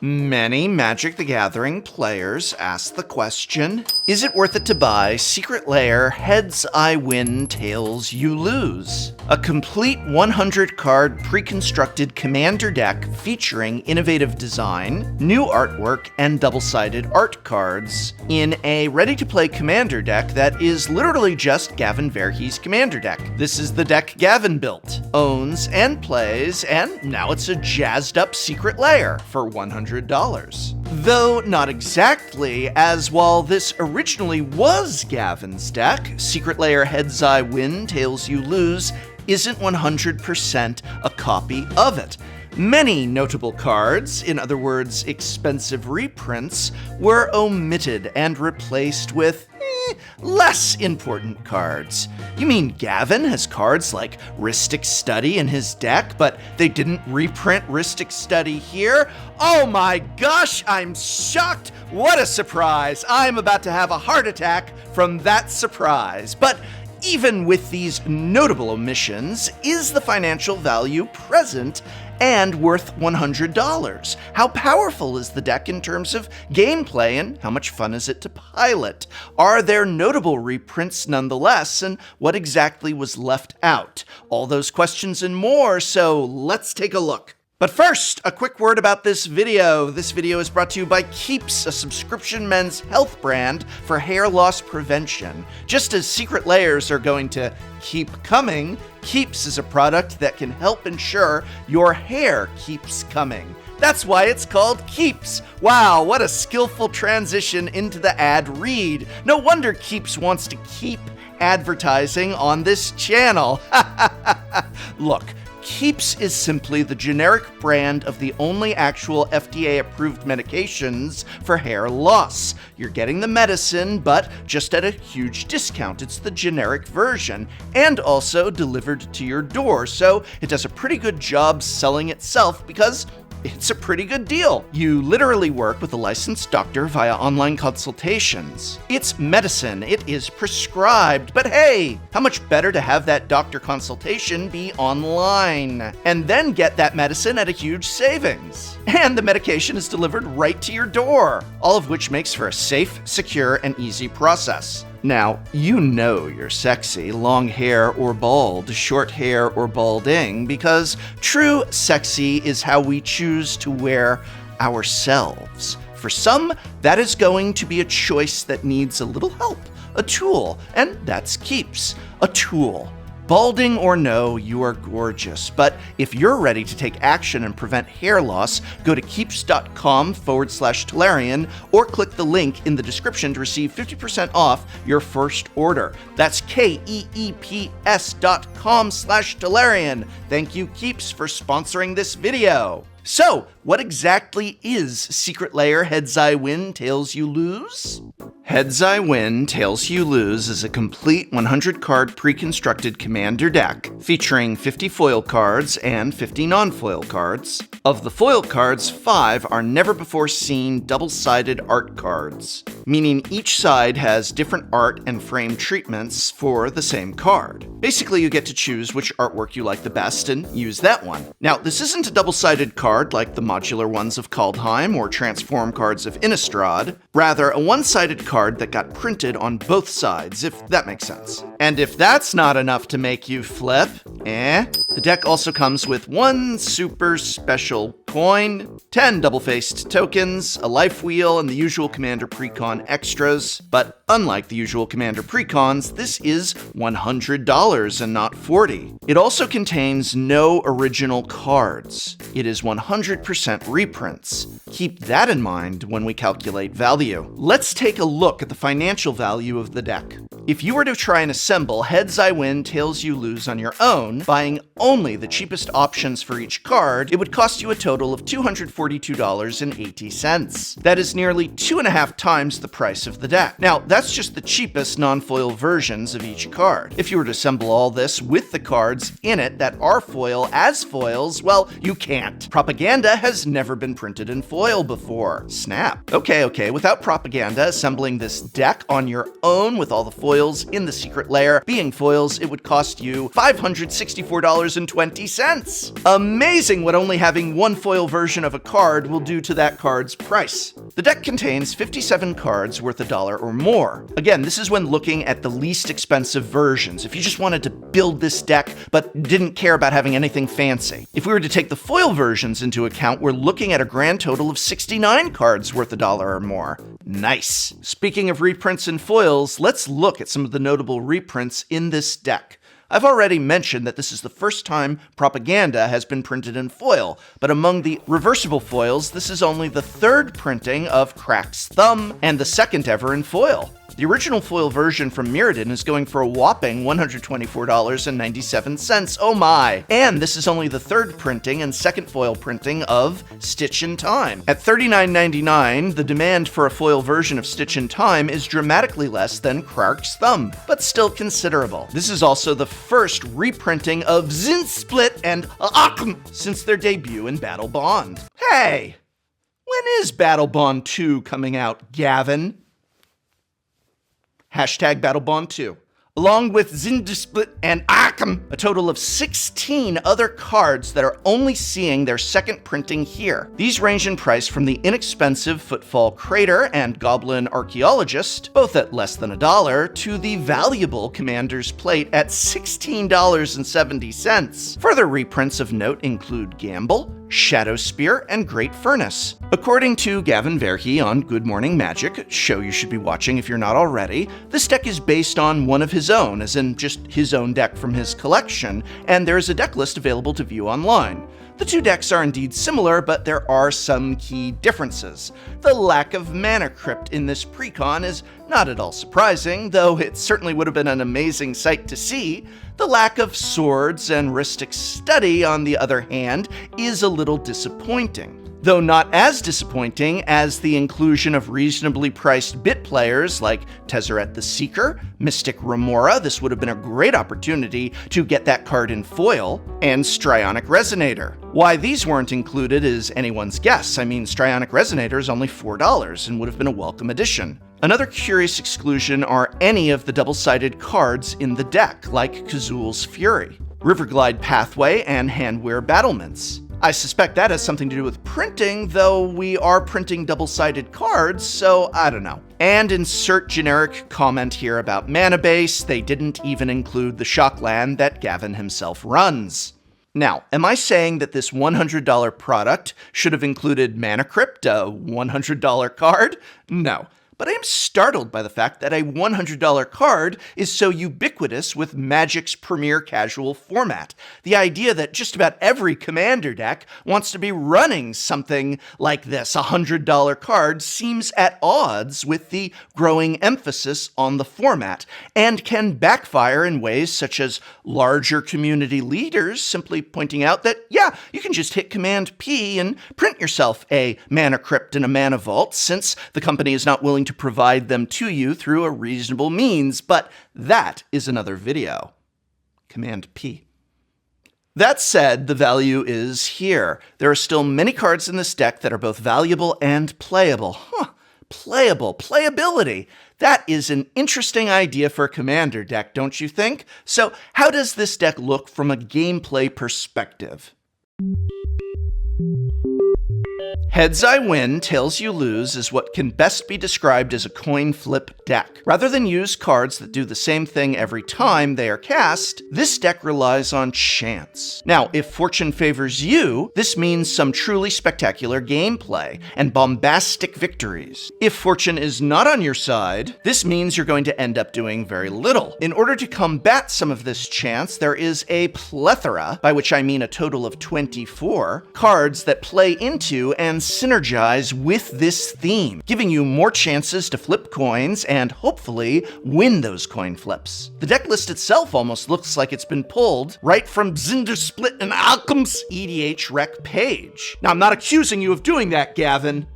Many Magic the Gathering players ask the question, is it worth it to buy Secret Lair Heads I Win, Tails You Lose? A complete 100-card pre-constructed commander deck featuring innovative design, new artwork, and double-sided art cards in a ready-to-play commander deck that is literally just Gavin Verhey's commander deck. This is the deck Gavin built, owns, and plays, and now it's a jazzed-up Secret Lair for $100. Though not exactly, as while this originally was Gavin's deck, Secret Lair Heads I Win, Tails You Lose isn't 100% a copy of it. Many notable cards, in other words, expensive reprints, were omitted and replaced with less important cards. You mean Gavin has cards like Rhystic Study in his deck, but they didn't reprint Rhystic Study here? Oh my gosh, I'm shocked! What a surprise! I'm about to have a heart attack from that surprise. But even with these notable omissions, is the financial value present and worth $100? How powerful is the deck in terms of gameplay, and how much fun is it to pilot? Are there notable reprints nonetheless, and what exactly was left out? All those questions and more, so let's take a look. But first, a quick word about this video. This video is brought to you by Keeps, a subscription men's health brand for hair loss prevention. Just as Secret Lairs are going to keep coming, Keeps is a product that can help ensure your hair keeps coming. That's why it's called Keeps. Wow, what a skillful transition into the ad read. No wonder Keeps wants to keep advertising on this channel. Look, Keeps is simply the generic brand of the only actual FDA-approved medications for hair loss. You're getting the medicine, but just at a huge discount. It's the generic version, and also delivered to your door, so it does a pretty good job selling itself because it's a pretty good deal. You literally work with a licensed doctor via online consultations. It's medicine, it is prescribed, but hey, how much better to have that doctor consultation be online and then get that medicine at a huge savings. And the medication is delivered right to your door, all of which makes for a safe, secure, and easy process. Now, you know you're sexy, long hair or bald, short hair or balding, because true sexy is how we choose to wear ourselves. For some, that is going to be a choice that needs a little help, a tool, and that's Keeps, a tool. Balding or no, you are gorgeous. But if you're ready to take action and prevent hair loss, go to keeps.com/Tolarian or click the link in the description to receive 50% off your first order. That's KEEPS.com/Tolarian. Thank you, Keeps, for sponsoring this video. So, what exactly is Secret Lair Heads I Win, Tails You Lose? Heads I Win, Tails You Lose is a complete 100-card pre-constructed commander deck featuring 50 foil cards and 50 non-foil cards. Of the foil cards, 5 are never-before-seen double-sided art cards, meaning each side has different art and frame treatments for the same card. Basically, you get to choose which artwork you like the best and use that one. Now, this isn't a double-sided card like the modular ones of Kaldheim or transform cards of Innistrad, rather a one-sided card that got printed on both sides, if that makes sense. And if that's not enough to make you flip, the deck also comes with 1 super special coin, 10 double-faced tokens, a life wheel, and the usual Commander Precon extras. But unlike the usual Commander Precons, this is $100 and not $40. It also contains no original cards. It is 100% reprints. Keep that in mind when we calculate value. Let's take a look at the financial value of the deck. If you were to try and assemble Heads I Win, Tails You Lose on your own, buying only the cheapest options for each card, it would cost you a total of $242.80. That is nearly 2.5 times the price of the deck. Now, that's just the cheapest non-foil versions of each card. If you were to assemble all this with the cards in it that are foil as foils, well, you can't. Propaganda has never been printed in foil before. Snap. Okay, without propaganda, assembling this deck on your own with all the foil foils in the secret lair. Being foils, it would cost you $564.20. Amazing what only having one foil version of a card will do to that card's price. The deck contains 57 cards worth $1 or more. Again, this is when looking at the least expensive versions, if you just wanted to build this deck but didn't care about having anything fancy. If we were to take the foil versions into account, we're looking at a grand total of 69 cards worth $1 or more. Nice. Speaking of reprints and foils, let's look at some of the notable reprints in this deck. I've already mentioned that this is the first time Propaganda has been printed in foil, but among the reversible foils, this is only the third printing of Crack's Thumb and the second ever in foil. The original foil version from Mirrodin is going for a whopping $124.97. Oh my! And this is only the third printing and second foil printing of Stitch in Time. At $39.99, the demand for a foil version of Stitch in Time is dramatically less than Crack's Thumb, but still considerable. This is also the first reprinting of Zinsplit and Akum since their debut in Battle Bond. Hey! When is Battle Bond 2 coming out, Gavin? Hashtag Battlebond 2. Along with Zinsplit and Akum, a total of 16 other cards that are only seeing their second printing here. These range in price from the inexpensive Footfall Crater and Goblin Archaeologist, both at less than $1, to the valuable Commander's Plate at $16.70. Further reprints of note include Gamble, Shadow Spear, and Great Furnace. According to Gavin Verhey on Good Morning Magic, show you should be watching if you're not already, this deck is based on one of his own, as in just his own deck from his collection, and there is a deck list available to view online. The two decks are indeed similar, but there are some key differences. The lack of Mana Crypt in this precon is not at all surprising, though it certainly would have been an amazing sight to see. The lack of Swords and Rhystic Study, on the other hand, is a little disappointing. Though not as disappointing as the inclusion of reasonably priced bit players like Tezzeret the Seeker, Mystic Remora, this would have been a great opportunity to get that card in foil, and Strionic Resonator. Why these weren't included is anyone's guess. I mean, Strionic Resonator is only $4 and would have been a welcome addition. Another curious exclusion are any of the double-sided cards in the deck, like Kazul's Fury, Riverglide Pathway, and Handwear Battlements. I suspect that has something to do with printing, though we are printing double-sided cards, so I don't know. And insert generic comment here about Mana Base, they didn't even include the Shockland that Gavin himself runs. Now, am I saying that this $100 product should have included Mana Crypt, a $100 card? No. But I am startled by the fact that a $100 card is so ubiquitous with Magic's premier casual format. The idea that just about every Commander deck wants to be running something like this, a $100 card, seems at odds with the growing emphasis on the format, and can backfire in ways such as larger community leaders simply pointing out that, yeah, you can just hit Command P and print yourself a Mana Crypt and a Mana Vault, since the company is not willing to provide them to you through a reasonable means, but that is another video. Command P. That said, the value is here. There are still many cards in this deck that are both valuable and playable. Playability. That is an interesting idea for a Commander deck, don't you think? So, how does this deck look from a gameplay perspective? Heads I win, tails you lose is what can best be described as a coin flip deck. Rather than use cards that do the same thing every time they are cast, this deck relies on chance. Now, if fortune favors you, this means some truly spectacular gameplay and bombastic victories. If fortune is not on your side, this means you're going to end up doing very little. In order to combat some of this chance, there is a plethora, by which I mean a total of 24, cards that play into and synergize with this theme, giving you more chances to flip coins and hopefully win those coin flips. The deck list itself almost looks like it's been pulled right from Zinsplit and Akum's EDH rec page. Now, I'm not accusing you of doing that, Gavin.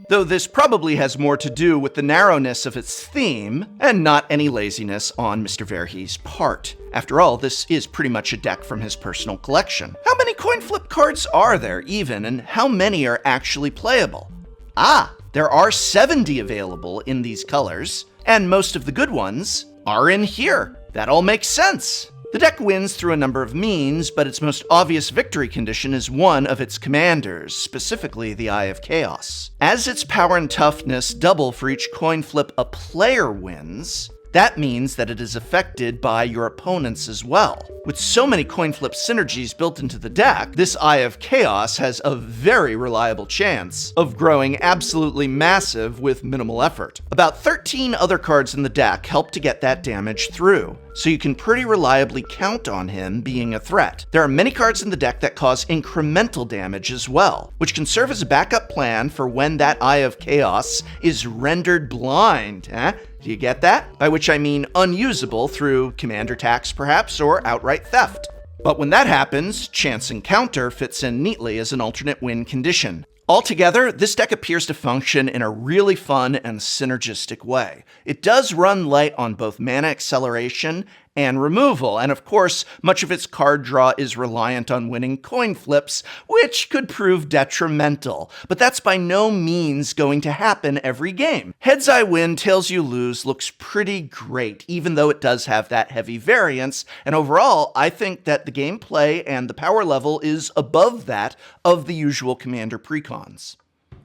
Though this probably has more to do with the narrowness of its theme, and not any laziness on Mr. Verhey's part. After all, this is pretty much a deck from his personal collection. How many coin flip cards are there, even, and how many are actually playable? Ah, There are 70 available in these colors, and most of the good ones are in here. That all makes sense. The deck wins through a number of means, but its most obvious victory condition is one of its commanders, specifically the Eye of Chaos. As its power and toughness double for each coin flip a player wins, that means that it is affected by your opponents as well. With so many coin flip synergies built into the deck, this Eye of Chaos has a very reliable chance of growing absolutely massive with minimal effort. About 13 other cards in the deck help to get that damage through, so you can pretty reliably count on him being a threat. There are many cards in the deck that cause incremental damage as well, which can serve as a backup plan for when that Eye of Chaos is rendered blind, Do you get that? By which I mean unusable through commander tax perhaps, or outright theft. But when that happens, Chance Encounter fits in neatly as an alternate win condition. Altogether, this deck appears to function in a really fun and synergistic way. It does run light on both mana acceleration and removal, and of course, much of its card draw is reliant on winning coin flips, which could prove detrimental. But that's by no means going to happen every game. Heads I Win, Tails You Lose looks pretty great, even though it does have that heavy variance, and overall, I think that the gameplay and the power level is above that of the usual Commander precons.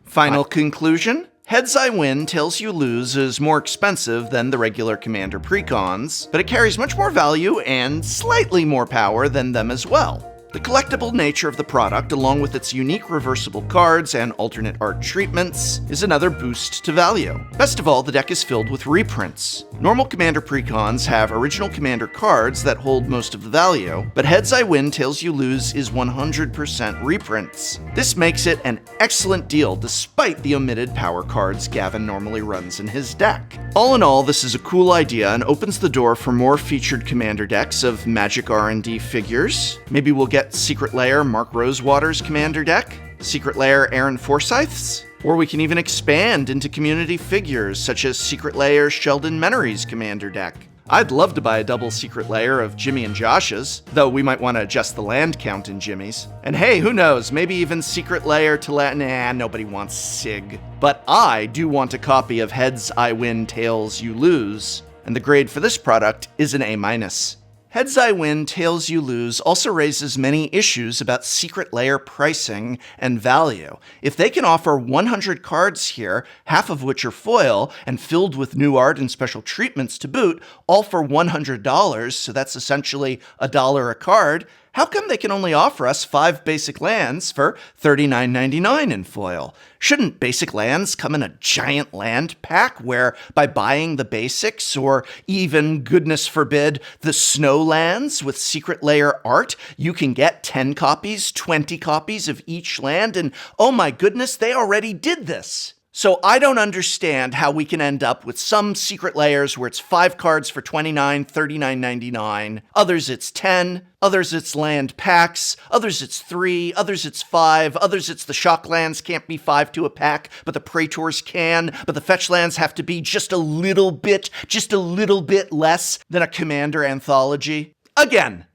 Final conclusion? Heads I Win, Tails You Lose is more expensive than the regular Commander precons, but it carries much more value and slightly more power than them as well. The collectible nature of the product, along with its unique reversible cards and alternate art treatments, is another boost to value. Best of all, the deck is filled with reprints. Normal Commander precons have original Commander cards that hold most of the value, but Heads I Win, Tails You Lose is 100% reprints. This makes it an excellent deal despite the omitted power cards Gavin normally runs in his deck. All in all, this is a cool idea and opens the door for more featured Commander decks of Magic R&D figures. Maybe we'll get Secret Lair Mark Rosewater's Commander deck, Secret Lair Aaron Forsyth's, or we can even expand into community figures such as Secret Lair Sheldon Menery's Commander deck. I'd love to buy a double Secret Lair of Jimmy and Josh's, though we might want to adjust the land count in Jimmy's. And hey, who knows, maybe even Secret Lair Nah, nobody wants Sig. But I do want a copy of Heads I Win, Tails You Lose, and the grade for this product is an A-. Heads I Win, Tails You Lose also raises many issues about Secret Lair pricing and value. If they can offer 100 cards here, half of which are foil, and filled with new art and special treatments to boot, all for $100, so that's essentially $1 a card, how come they can only offer us 5 basic lands for $39.99 in foil? Shouldn't basic lands come in a giant land pack where, by buying the basics, or even, goodness forbid, the snow lands with Secret Lair art, you can get 10 copies, 20 copies of each land, and oh my goodness, they already did this! So I don't understand how we can end up with some Secret Lairs where it's 5 cards for $29, $39.99, others it's 10, others it's land packs, others it's 3, others it's 5, others it's the shock lands can't be 5 to a pack, but the Praetors can, but the fetch lands have to be just a little bit less than a Commander anthology. Again,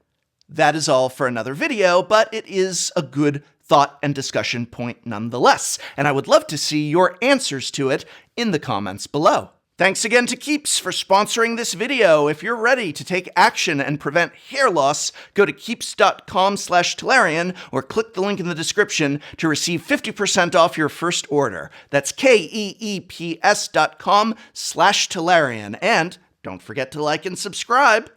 that is all for another video, but it is a good thought and discussion point nonetheless, and I would love to see your answers to it in the comments below. Thanks again to Keeps for sponsoring this video. If you're ready to take action and prevent hair loss, go to keeps.com/Tolarian or click the link in the description to receive 50% off your first order. That's KEEPS.com/Tolarian. And don't forget to like and subscribe.